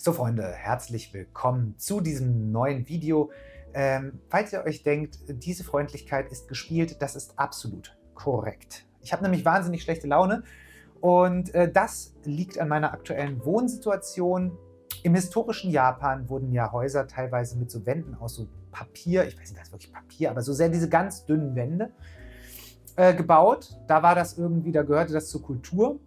So Freunde, herzlich willkommen zu diesem neuen Video. Falls ihr euch denkt, diese Freundlichkeit ist gespielt, das ist absolut korrekt. Ich habe nämlich wahnsinnig schlechte Laune und das liegt an meiner aktuellen Wohnsituation. Im historischen Japan wurden ja Häuser teilweise mit so Wänden aus so Papier, ich weiß nicht, das ist wirklich Papier, aber so sehr diese ganz dünnen Wände gebaut. Da war das irgendwie, da gehörte das zur Kultur.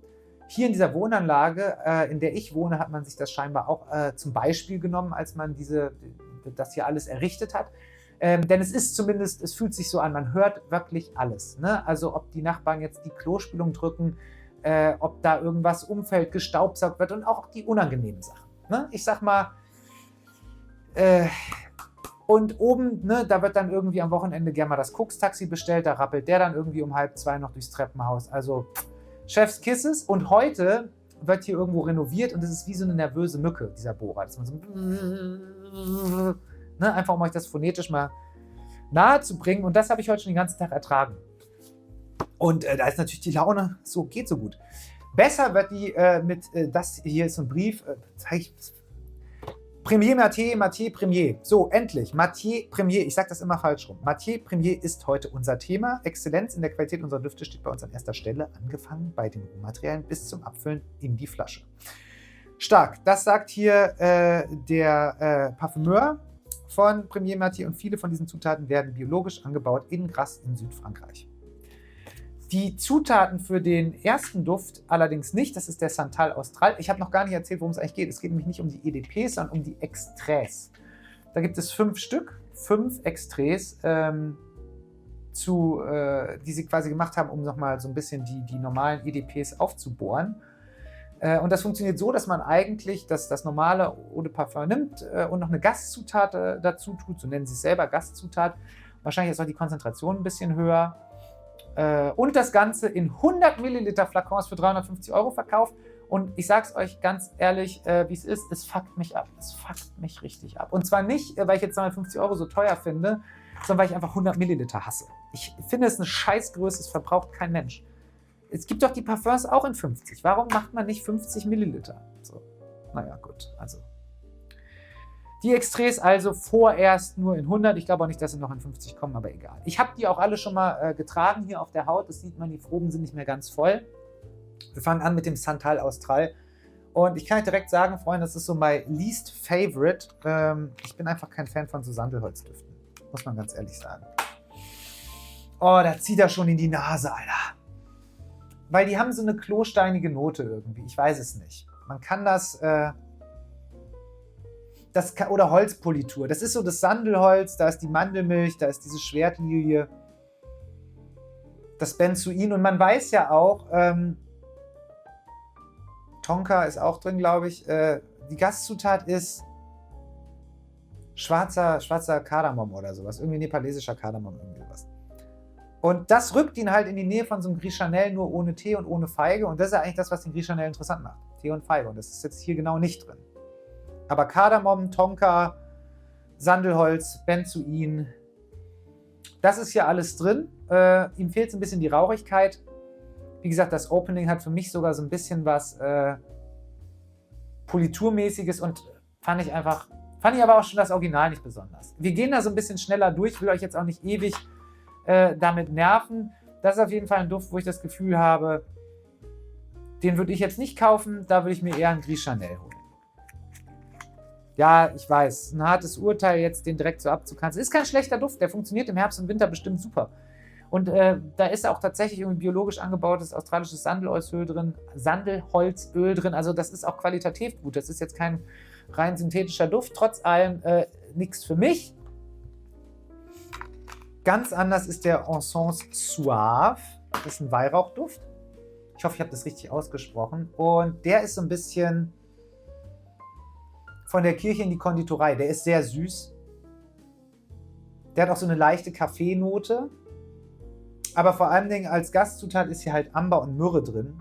Hier in dieser Wohnanlage, in der ich wohne, hat man sich das scheinbar auch zum Beispiel genommen, als man das hier alles errichtet hat. Denn es ist zumindest, es fühlt sich so an, man hört wirklich alles. Ne? Also ob die Nachbarn jetzt die Klospülung drücken, ob da irgendwas umfällt, gestaubsaugt wird und auch die unangenehmen Sachen. Ne? Ich sag mal, und oben, ne, da wird dann irgendwie am Wochenende gerne mal das Koks-Taxi bestellt, da rappelt der dann irgendwie um 1:30 noch durchs Treppenhaus. Also Chef's Kisses. Und heute wird hier irgendwo renoviert und es ist wie so eine nervöse Mücke, dieser Bohrer. Dass man so, ne, einfach um euch das phonetisch mal nahe zu bringen. Und das habe ich heute schon den ganzen Tag ertragen. Und da ist natürlich die Laune, so geht so gut. Besser wird die das hier ist so ein Brief, Premier Mathieu Premier. So, endlich. Mathieu Premier. Ich sage das immer falsch rum. Mathieu Premier ist heute unser Thema. Exzellenz in der Qualität unserer Düfte steht bei uns an erster Stelle, angefangen bei den Rohmaterialien bis zum Abfüllen in die Flasche. Stark. Das sagt hier der Parfümeur von Premier Mathieu und viele von diesen Zutaten werden biologisch angebaut in Grasse in Südfrankreich. Die Zutaten für den ersten Duft allerdings nicht, das ist der Santal Austral. Ich habe noch gar nicht erzählt, worum es eigentlich geht. Es geht nämlich nicht um die EDPs, sondern um die Extraits. Da gibt es 5 Stück, 5 Extraits, die sie quasi gemacht haben, um nochmal so ein bisschen die normalen EDPs aufzubohren. Und das funktioniert so, dass man eigentlich das normale Eau de Parfum nimmt und noch eine Gastzutat dazu tut, so nennen sie es selber, Gastzutat. Wahrscheinlich ist auch die Konzentration ein bisschen höher. Und das Ganze in 100 Milliliter Flakons für 350 € verkauft. Und ich sage es euch ganz ehrlich, wie es ist, es fuckt mich ab. Es fuckt mich richtig ab. Und zwar nicht, weil ich jetzt 350 € so teuer finde, sondern weil ich einfach 100 Milliliter hasse. Ich finde es eine Scheißgröße, es verbraucht kein Mensch. Es gibt doch die Parfums auch in 50. Warum macht man nicht 50 Milliliter? So. Naja, gut, also. Die Extraits also vorerst nur in 100. Ich glaube auch nicht, dass sie noch in 50 kommen, aber egal. Ich habe die auch alle schon mal getragen hier auf der Haut. Das sieht man, die Proben sind nicht mehr ganz voll. Wir fangen an mit dem Santal Austral. Und ich kann euch direkt sagen, Freunde, das ist so mein least favorite. Ich bin einfach kein Fan von so Sandelholzdüften. Muss man ganz ehrlich sagen. Oh, da zieht er schon in die Nase, Alter. Weil die haben so eine klosteinige Note irgendwie. Ich weiß es nicht. Man kann das... oder Holzpolitur. Das ist so das Sandelholz, da ist die Mandelmilch, da ist diese Schwertlilie, das Benzoin. Und man weiß ja auch, Tonka ist auch drin, glaube ich. Die Gastzutat ist schwarzer Kardamom oder sowas. Irgendwie nepalesischer Kardamom, irgendwie was. Und das rückt ihn halt in die Nähe von so einem Gris Chanel, nur ohne Tee und ohne Feige. Und das ist ja eigentlich das, was den Gris Chanel interessant macht. Tee und Feige. Und das ist jetzt hier genau nicht drin. Aber Kardamom, Tonka, Sandelholz, Benzoin, das ist hier alles drin. Ihm fehlt so ein bisschen die Rauchigkeit. Wie gesagt, das Opening hat für mich sogar so ein bisschen was Politurmäßiges und fand ich aber auch schon das Original nicht besonders. Wir gehen da so ein bisschen schneller durch. Ich will euch jetzt auch nicht ewig damit nerven. Das ist auf jeden Fall ein Duft, wo ich das Gefühl habe, den würde ich jetzt nicht kaufen, da würde ich mir eher einen Gris Chanel holen. Ja, ich weiß, ein hartes Urteil, jetzt den direkt so abzukanzeln. Ist kein schlechter Duft, der funktioniert im Herbst und Winter bestimmt super. Und da ist auch tatsächlich irgendwie biologisch angebautes australisches Sandelholzöl drin. Also das ist auch qualitativ gut. Das ist jetzt kein rein synthetischer Duft. Trotz allem nichts für mich. Ganz anders ist der Encens Suave. Das ist ein Weihrauchduft. Ich hoffe, ich habe das richtig ausgesprochen. Und der ist so ein bisschen... von der Kirche in die Konditorei. Der ist sehr süß. Der hat auch so eine leichte Kaffeenote. Aber vor allen Dingen als Gastzutat ist hier halt Amber und Myrrhe drin.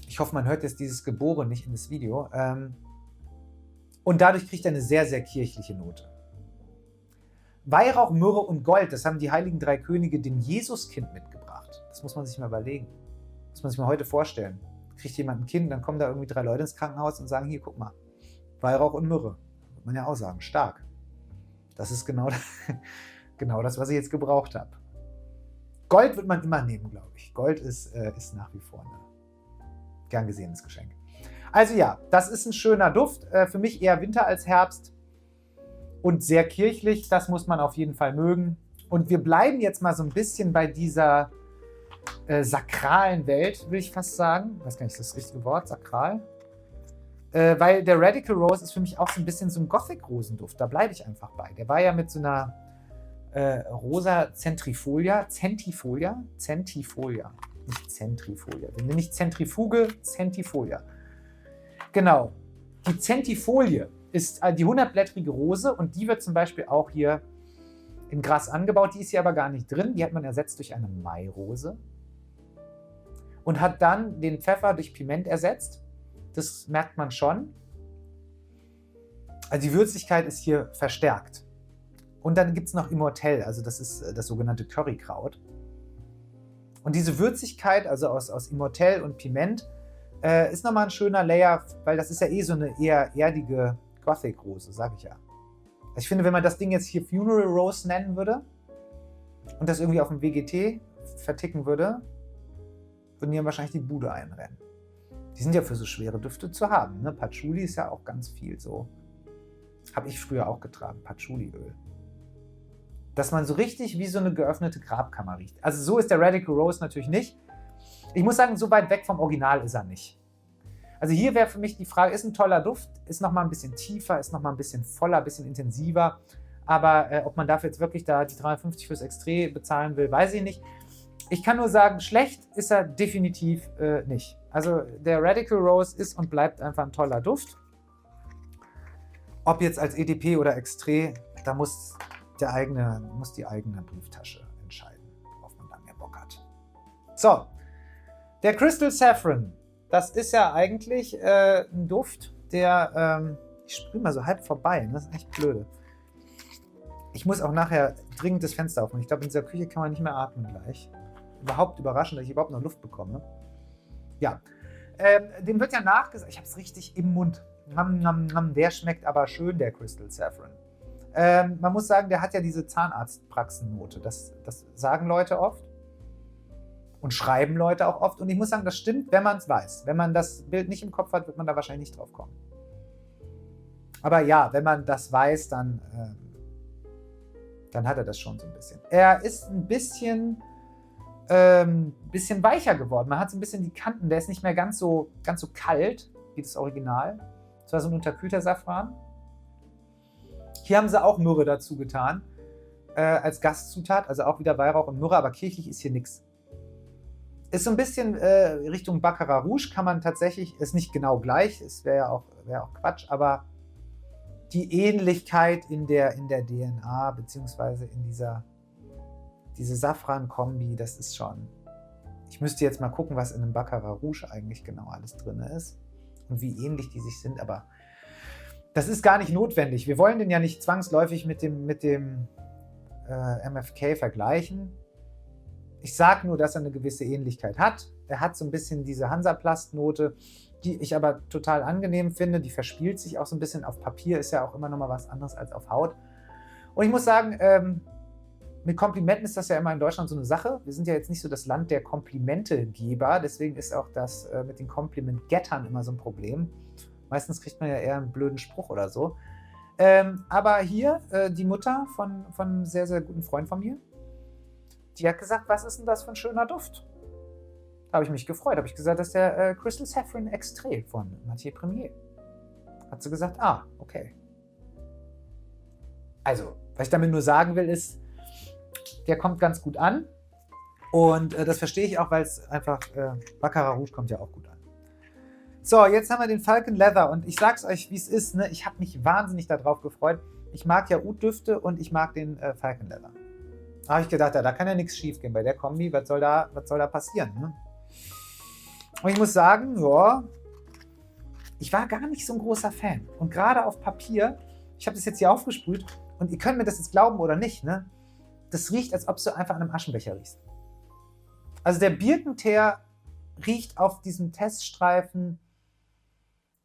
Ich hoffe, man hört jetzt dieses Gebohre nicht in das Video. Und dadurch kriegt er eine sehr, sehr kirchliche Note. Weihrauch, Myrrhe und Gold, das haben die heiligen 3 Könige dem Jesuskind mitgebracht. Das muss man sich mal überlegen. Das muss man sich mal heute vorstellen. kriegt jemand ein Kind, dann kommen da irgendwie 3 Leute ins Krankenhaus und sagen, hier, guck mal, Weihrauch und Myrrhe. Wird man ja auch sagen, stark. Das ist genau das, was ich jetzt gebraucht habe. Gold wird man immer nehmen, glaube ich. Gold ist nach wie vor ein gern gesehenes Geschenk. Also ja, das ist ein schöner Duft. Für mich eher Winter als Herbst und sehr kirchlich. Das muss man auf jeden Fall mögen. Und wir bleiben jetzt mal so ein bisschen bei dieser sakralen Welt, will ich fast sagen. Ich weiß gar nicht, ist das richtige Wort, sakral? Weil der Radical Rose ist für mich auch so ein bisschen so ein Gothic-Rosenduft. Da bleibe ich einfach bei. Der war ja mit so einer rosa Centifolia, nicht Zentrifolia. Nicht Zentrifuge, Centifolia. Genau. Die Centifolie ist die 100-blättrige Rose und die wird zum Beispiel auch hier in Gras angebaut. Die ist hier aber gar nicht drin. Die hat man ersetzt durch eine Mairose und hat dann den Pfeffer durch Piment ersetzt. Das merkt man schon. Also die Würzigkeit ist hier verstärkt. Und dann gibt es noch Immortelle, also das ist das sogenannte Currykraut. Und diese Würzigkeit, also aus Immortelle und Piment, ist nochmal ein schöner Layer, weil das ist ja so eine eher erdige Gothic-Rose, sage ich ja. Also ich finde, wenn man das Ding jetzt hier Funeral Rose nennen würde und das irgendwie auf dem WGT verticken würde, würden die wahrscheinlich die Bude einrennen. Die sind ja für so schwere Düfte zu haben. Ne? Patchouli ist ja auch ganz viel so. Habe ich früher auch getragen, Patchouliöl. Dass man so richtig wie so eine geöffnete Grabkammer riecht. Also so ist der Radical Rose natürlich nicht. Ich muss sagen, so weit weg vom Original ist er nicht. Also hier wäre für mich die Frage, ist ein toller Duft, ist nochmal ein bisschen tiefer, ist nochmal ein bisschen voller, ein bisschen intensiver. Aber ob man dafür jetzt wirklich da die 350 fürs Extré bezahlen will, weiß ich nicht. Ich kann nur sagen, schlecht ist er definitiv nicht. Also der Radical Rose ist und bleibt einfach ein toller Duft. Ob jetzt als EDP oder Extré, da muss die eigene Brieftasche entscheiden, worauf man dann mehr Bock hat. So, der Crystal Saffron, das ist ja eigentlich ein Duft, der, ich sprühe mal so halb vorbei, das ist echt blöde. Ich muss auch nachher dringend das Fenster aufmachen. Ich glaube, in dieser Küche kann man nicht mehr atmen gleich. Überhaupt überraschend, dass ich überhaupt noch Luft bekomme. Ja, dem wird ja nachgesagt, ich habe es richtig im Mund. Der schmeckt aber schön, der Crystal Saffron. Man muss sagen, der hat ja diese Zahnarztpraxennote. Das sagen Leute oft und schreiben Leute auch oft. Und ich muss sagen, das stimmt, wenn man es weiß. Wenn man das Bild nicht im Kopf hat, wird man da wahrscheinlich nicht drauf kommen. Aber ja, wenn man das weiß, dann hat er das schon so ein bisschen. Er ist ein bisschen weicher geworden. Man hat so ein bisschen die Kanten. Der ist nicht mehr ganz so kalt wie das Original. Das war so ein unterkühlter Safran. Hier haben sie auch Myrrhe dazu getan, als Gastzutat, also auch wieder Weihrauch und Myrrhe, aber kirchlich ist hier nichts. Ist so ein bisschen Richtung Baccarat Rouge, kann man tatsächlich, ist nicht genau gleich, es wäre auch Quatsch, aber die Ähnlichkeit in der DNA, beziehungsweise in diese Safran-Kombi, das ist schon, ich müsste jetzt mal gucken, was in einem Baccarat Rouge eigentlich genau alles drin ist und wie ähnlich die sich sind, aber das ist gar nicht notwendig. Wir wollen den ja nicht zwangsläufig mit dem MFK vergleichen. Ich sage nur, dass er eine gewisse Ähnlichkeit hat. Er hat so ein bisschen diese Hansaplast-Note, die ich aber total angenehm finde. Die verspielt sich auch so ein bisschen. Auf Papier ist ja auch immer noch mal was anderes als auf Haut. Und ich muss sagen, mit Komplimenten ist das ja immer in Deutschland so eine Sache. Wir sind ja jetzt nicht so das Land der Komplimentegeber. Deswegen ist auch das mit den Komplimentgettern immer so ein Problem. Meistens kriegt man ja eher einen blöden Spruch oder so. Aber hier, die Mutter von einem sehr, sehr guten Freund von mir, die hat gesagt, was ist denn das für ein schöner Duft? Da habe ich mich gefreut. Habe ich gesagt, das ist der Crystal Saffron Extrait von Mathieu Premier. Hat sie gesagt, okay. Also, was ich damit nur sagen will, ist, der kommt ganz gut an. Und das verstehe ich auch, weil es einfach, Baccarat Rouge kommt ja auch gut an. So, jetzt haben wir den Falcon Leather und ich sag's euch, wie es ist, ne? Ich habe mich wahnsinnig darauf gefreut. Ich mag ja Oud-Düfte und ich mag den Falcon Leather. Da habe ich gedacht, da kann ja nichts schief gehen bei der Kombi. Was soll da passieren? Ne? Und ich muss sagen, ja, ich war gar nicht so ein großer Fan. Und gerade auf Papier, ich habe das jetzt hier aufgesprüht und ihr könnt mir das jetzt glauben oder nicht, ne? Das riecht, als ob du einfach an einem Aschenbecher riechst. Also der Birkenteer riecht auf diesem Teststreifen,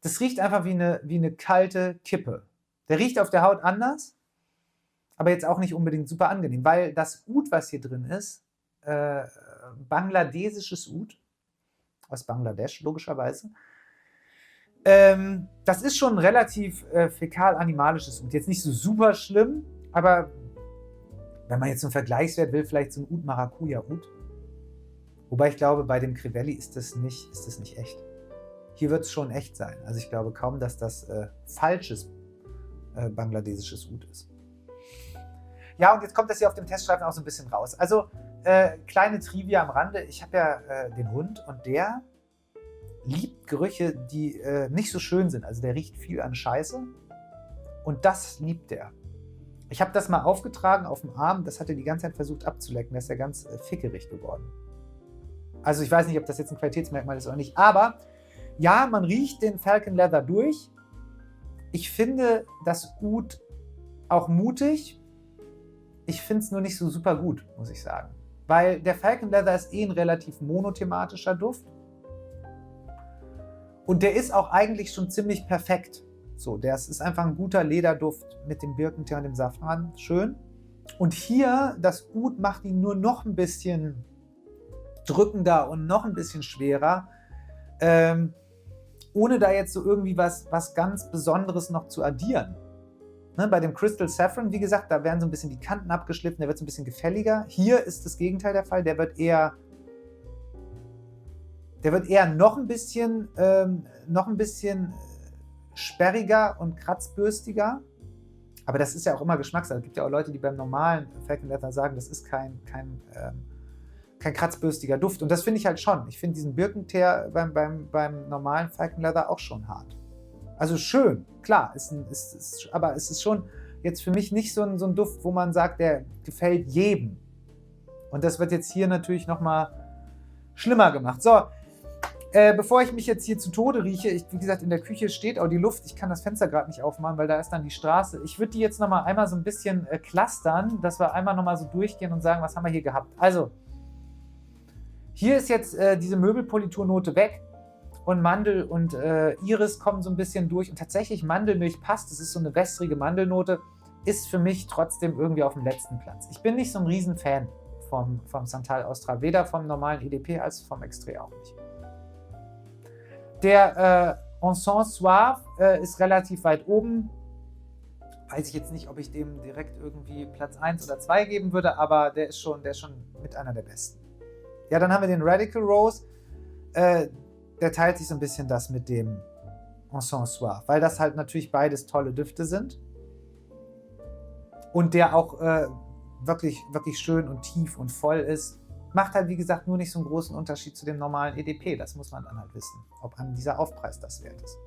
das riecht einfach wie eine kalte Kippe. Der riecht auf der Haut anders, aber jetzt auch nicht unbedingt super angenehm, weil das Oud, was hier drin ist, bangladesisches Oud, aus Bangladesch logischerweise, das ist schon relativ fäkal-animalisches Oud. Jetzt nicht so super schlimm, aber wenn man jetzt einen Vergleichswert will, vielleicht so ein Oud Maracuja Oud. Wobei ich glaube, bei dem Crivelli ist das nicht echt. Hier wird es schon echt sein. Also ich glaube kaum, dass das falsches bangladesisches Oud ist. Ja, und jetzt kommt das hier auf dem Teststreifen auch so ein bisschen raus. Also kleine Trivia am Rande. Ich habe ja den Hund und der liebt Gerüche, die nicht so schön sind. Also der riecht viel an Scheiße und das liebt er. Ich habe das mal aufgetragen auf dem Arm, das hat er die ganze Zeit versucht abzulecken, da ist er ganz fickerig geworden. Also ich weiß nicht, ob das jetzt ein Qualitätsmerkmal ist oder nicht, aber ja, man riecht den Falcon Leather durch. Ich finde das Oud auch mutig. Ich finde es nur nicht so super gut, muss ich sagen. Weil der Falcon Leather ist ein relativ monothematischer Duft. Und der ist auch eigentlich schon ziemlich perfekt. So, das ist einfach ein guter Lederduft mit dem Birkentee und dem Safran. Schön. Und hier, das Oud macht ihn nur noch ein bisschen drückender und noch ein bisschen schwerer. Ohne da jetzt so irgendwie was ganz Besonderes noch zu addieren. Ne, bei dem Crystal Saffron, wie gesagt, da werden so ein bisschen die Kanten abgeschliffen, der wird so ein bisschen gefälliger. Hier ist das Gegenteil der Fall, der wird eher noch ein bisschen sperriger und kratzbürstiger. Aber das ist ja auch immer Geschmackssache. Es gibt ja auch Leute, die beim normalen Falcon Leather sagen, das ist kein kratzbürstiger Duft. Und das finde ich halt schon. Ich finde diesen Birkenteer beim normalen Falcon Leather auch schon hart. Also schön, klar, aber es ist schon jetzt für mich nicht so ein Duft, wo man sagt, der gefällt jedem. Und das wird jetzt hier natürlich nochmal schlimmer gemacht. So, bevor ich mich jetzt hier zu Tode rieche, wie gesagt, in der Küche steht auch die Luft. Ich kann das Fenster gerade nicht aufmachen, weil da ist dann die Straße. Ich würde die jetzt nochmal einmal so ein bisschen clustern, dass wir einmal nochmal so durchgehen und sagen, was haben wir hier gehabt. Also, hier ist jetzt diese Möbelpoliturnote weg. Und Mandel und Iris kommen so ein bisschen durch. Und tatsächlich Mandelmilch passt. Das ist so eine wässrige Mandelnote. Ist für mich trotzdem irgendwie auf dem letzten Platz. Ich bin nicht so ein Riesenfan vom Santal Austral. Weder vom normalen EDP als vom Extrait auch nicht. Der Encens Suave ist relativ weit oben. Weiß ich jetzt nicht, ob ich dem direkt irgendwie Platz 1 oder 2 geben würde, aber der ist schon mit einer der besten. Ja, dann haben wir den Radical Rose. Der teilt sich so ein bisschen das mit dem Encens Suave, weil das halt natürlich beides tolle Düfte sind. Und der auch wirklich, wirklich schön und tief und voll ist. Macht halt, wie gesagt, nur nicht so einen großen Unterschied zu dem normalen EDP. Das muss man dann halt wissen, ob einem dieser Aufpreis das wert ist.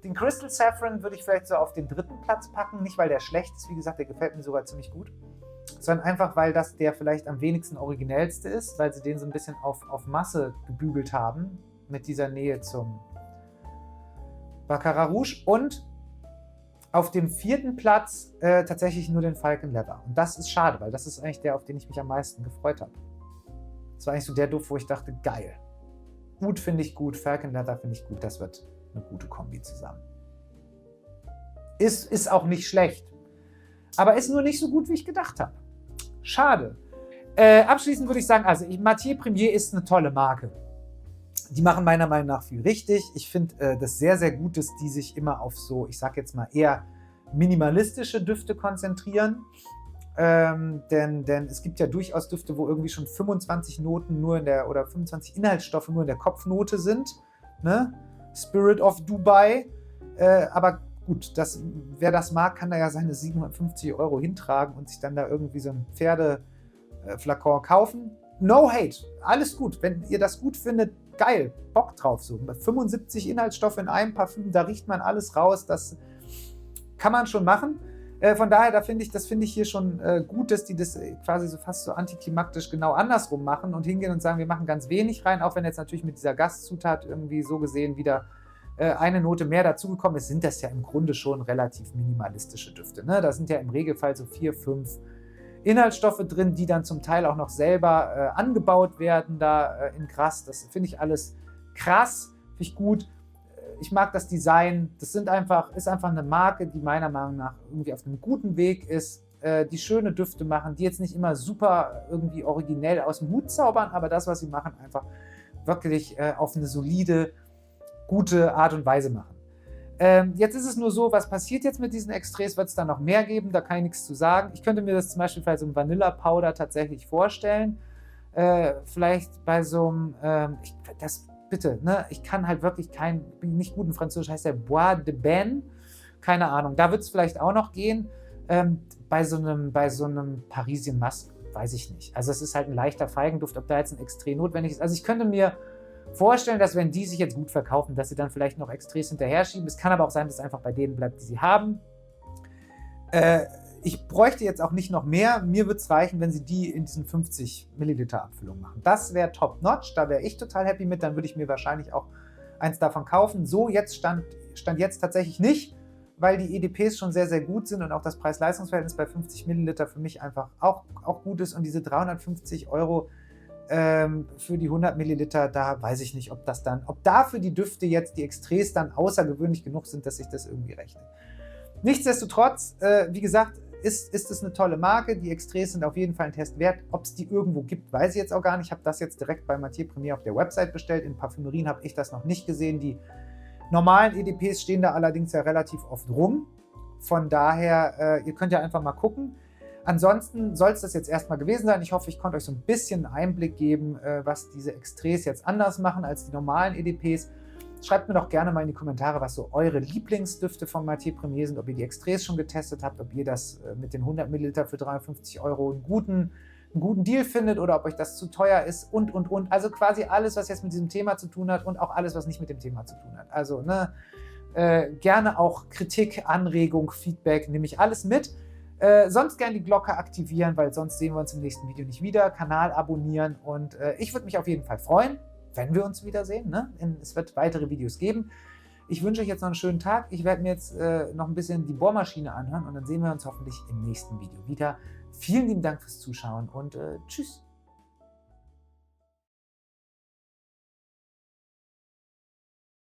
Den Crystal Saffron würde ich vielleicht so auf den 3. Platz packen. Nicht, weil der schlecht ist, wie gesagt, der gefällt mir sogar ziemlich gut. Sondern einfach, weil das der vielleicht am wenigsten originellste ist, weil sie den so ein bisschen auf Masse gebügelt haben, mit dieser Nähe zum Baccarat Rouge. Und auf dem 4. Platz tatsächlich nur den Falcon Leather. Und das ist schade, weil das ist eigentlich der, auf den ich mich am meisten gefreut habe. Das war eigentlich so der Duft, wo ich dachte, geil. Oud finde ich gut, Falcon Leather finde ich gut, das wird eine gute Kombi zusammen. Ist auch nicht schlecht. Aber ist nur nicht so gut, wie ich gedacht habe. Schade. Abschließend würde ich sagen, also Mathieu Premier ist eine tolle Marke. Die machen meiner Meinung nach viel richtig. Ich finde das sehr, sehr gut, dass die sich immer auf so, ich sag jetzt mal, eher minimalistische Düfte konzentrieren. Denn es gibt ja durchaus Düfte, wo irgendwie schon 25 Noten nur oder 25 Inhaltsstoffe nur in der Kopfnote sind. Ne? Spirit of Dubai. Aber gut, wer das mag, kann da ja seine 750 € hintragen und sich dann da irgendwie so ein Pferdeflakon kaufen. No hate, alles gut. Wenn ihr das gut findet, geil, Bock drauf. So 75 Inhaltsstoffe in einem Parfüm, da riecht man alles raus. Das kann man schon machen. Von daher, das finde ich hier schon gut, dass die das quasi so fast so antiklimaktisch genau andersrum machen und hingehen und sagen, wir machen ganz wenig rein, auch wenn jetzt natürlich mit dieser Gastzutat irgendwie so gesehen wieder eine Note mehr dazugekommen ist, sind das ja im Grunde schon relativ minimalistische Düfte. Ne? Da sind ja im Regelfall so 4, 5 Inhaltsstoffe drin, die dann zum Teil auch noch selber angebaut werden da in Grass. Das finde ich alles krass, finde ich gut. Ich mag das Design. Das ist einfach eine Marke, die meiner Meinung nach irgendwie auf einem guten Weg ist, die schöne Düfte machen, die jetzt nicht immer super irgendwie originell aus dem Hut zaubern, aber das, was sie machen, einfach wirklich auf eine solide, gute Art und Weise machen. Jetzt ist es nur so, was passiert jetzt mit diesen Extraits? Wird es da noch mehr geben? Da kann ich nichts zu sagen. Ich könnte mir das zum Beispiel bei so einem Vanilla Powder tatsächlich vorstellen. Vielleicht bei so einem, bitte, ne? Ich kann halt wirklich bin nicht gut in Französisch, heißt der Bois de Bain. Keine Ahnung, da wird es vielleicht auch noch gehen. Bei so einem Parisian Musk weiß ich nicht. Also es ist halt ein leichter Feigenduft, ob da jetzt ein Extrait notwendig ist. Also ich könnte mir vorstellen, dass wenn die sich jetzt gut verkaufen, dass sie dann vielleicht noch Extraits hinterher schieben. Es kann aber auch sein, dass es einfach bei denen bleibt, die sie haben. Ich bräuchte jetzt auch nicht noch mehr. Mir würde es reichen, wenn sie die in diesen 50 Milliliter Abfüllung machen. Das wäre top-notch, da wäre ich total happy mit. Dann würde ich mir wahrscheinlich auch eins davon kaufen. So jetzt stand jetzt tatsächlich nicht, weil die EDPs schon sehr, sehr gut sind und auch das Preis-Leistungs-Verhältnis bei 50 Milliliter für mich einfach auch gut ist. Und diese 350 € für die 100 Milliliter, da weiß ich nicht, ob dafür die Düfte jetzt, die Extraits dann außergewöhnlich genug sind, dass sich das irgendwie rechnet. Nichtsdestotrotz, wie gesagt, ist es eine tolle Marke. Die Extraits sind auf jeden Fall ein Test wert. Ob es die irgendwo gibt, weiß ich jetzt auch gar nicht. Ich habe das jetzt direkt bei Matière Premier auf der Website bestellt. In Parfümerien habe ich das noch nicht gesehen. Die normalen EDPs stehen da allerdings ja relativ oft rum. Von daher, ihr könnt ja einfach mal gucken. Ansonsten soll es das jetzt erstmal gewesen sein. Ich hoffe, ich konnte euch so ein bisschen einen Einblick geben, was diese Extraits jetzt anders machen als die normalen EDPs. Schreibt mir doch gerne mal in die Kommentare, was so eure Lieblingsdüfte von Matière Premier sind, ob ihr die Extraits schon getestet habt, ob ihr das mit den 100 Milliliter für 350 € einen guten Deal findet oder ob euch das zu teuer ist und. Also quasi alles, was jetzt mit diesem Thema zu tun hat und auch alles, was nicht mit dem Thema zu tun hat. Also gerne auch Kritik, Anregung, Feedback, nehme ich alles mit. Sonst gerne die Glocke aktivieren, weil sonst sehen wir uns im nächsten Video nicht wieder. Kanal abonnieren und ich würde mich auf jeden Fall freuen, wenn wir uns wiedersehen. Ne? Es wird weitere Videos geben. Ich wünsche euch jetzt noch einen schönen Tag. Ich werde mir jetzt noch ein bisschen die Bohrmaschine anhören und dann sehen wir uns hoffentlich im nächsten Video wieder. Vielen lieben Dank fürs Zuschauen und tschüss.